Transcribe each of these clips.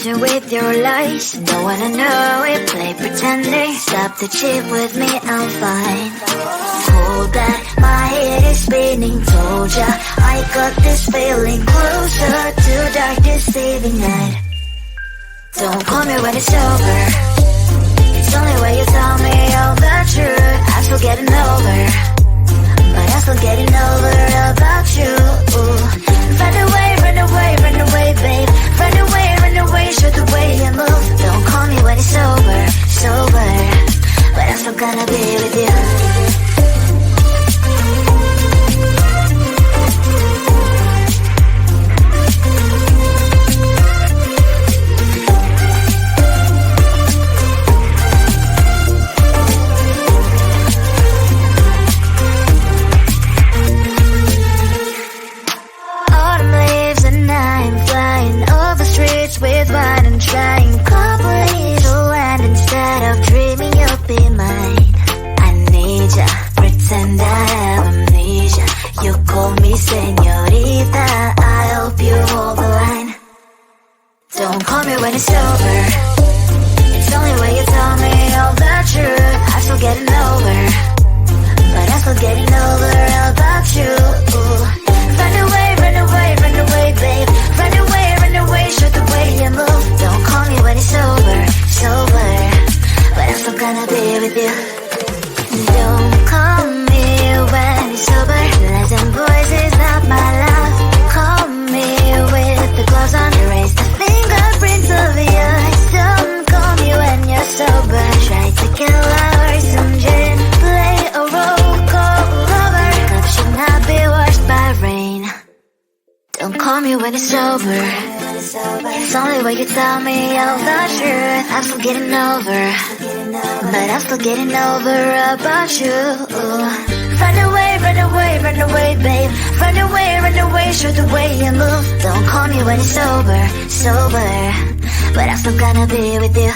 illusion with your lies. Don't wanna know it, play pretending. Stop the cheat with me, I'm fine. Hold back, my head is spinning. Told ya, I got this feeling. Closer to dark, deceiving night. Don't call me when it's over. It's only when you tell me all the truth. I'm still getting over, but I'm still getting over about you. Run away, run away, run away, babe. Run away, show the way you move. Don't call me when it's over, sober, but I'm still gonna be with you. With wine and trying properly to land instead of dreaming you'll be mine. I need ya, pretend I have amnesia. You call me señorita, I hope you hold the line. Don't call me when it's over. It's only when you tell me all the truth. I'm still getting over, but I'm still getting over about you. Run away, run away, run away, babe. Run away, show the way you move. Don't call me when it's over, sober, but I'm still gonna be with you. Don't call me when it's sober. Lies and voices, not my love. Call me with the gloves on. Erase the fingerprints of your eyes. Don't call me when you're sober. Try to kill our some gin. Play a roll call over. Love should not be washed by rain. Don't call me when it's over. It's only when you tell me all the truth. I'm still getting over, but I'm still getting over about you. Run away, run away, run away, babe. Run away, show the way you move. Don't call me when it's over, sober, but I'm still gonna be with you.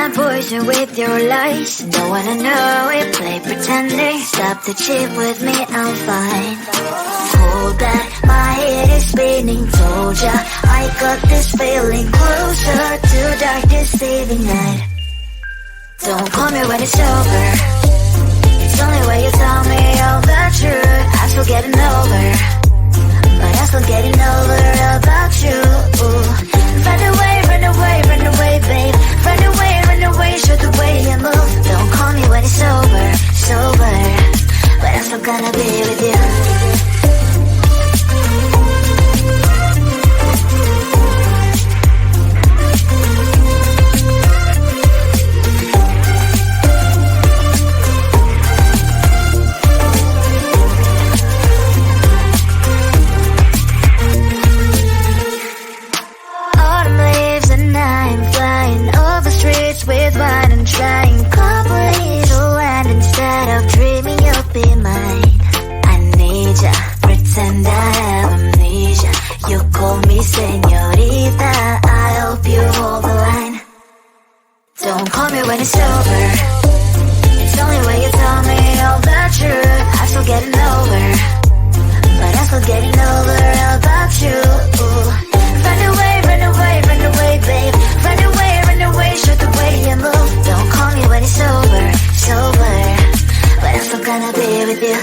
my poison with your lies. Don't wanna know it, play pretending. Stop the cheat with me, I'm fine. Hold back, my head is spinning. Told ya, I got this feeling closer to dark deceiving night. Don't call me when it's over. It's only when you tell me all the truth. I'm still getting over, but I'm still getting over about you. Run away, run away, run away, babe. Run away, show the way you move. Don't call me when it's over, sober, but I'm still gonna be with you. With wine and trying complete land instead of dreaming you'll be mine. I need ya, pretend I have amnesia. You call me señorita, I hope you hold the line. Don't call me when it's over. It's only when you tell me all the truth. I'm still getting over, but I'm still getting over about you. Run away, run away, run away, babe. Run away, show the way you move. Don't call me when it's over, sober, but I'm still gonna be with you.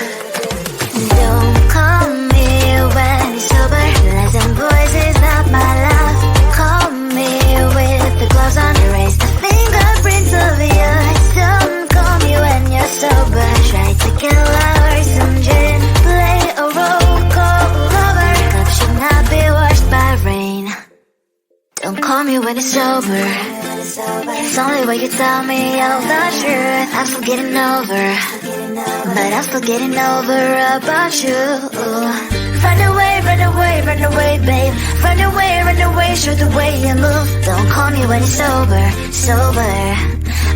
Don't call me when it's sober. Lies and boys is not my love. Call me with the gloves on. Erase the fingerprints of yours. Don't call me when you're sober. Try to kill hours, some gin, play a role, call lover. Cup should not be washed by rain. Don't call me when it's over. It's only when you tell me all the truth. I'm still getting over, but I'm still getting over about you. Run away, run away, run away, babe. Run away, show the way you move. Don't call me when it's over, sober,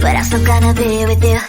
but I'm still gonna be with you.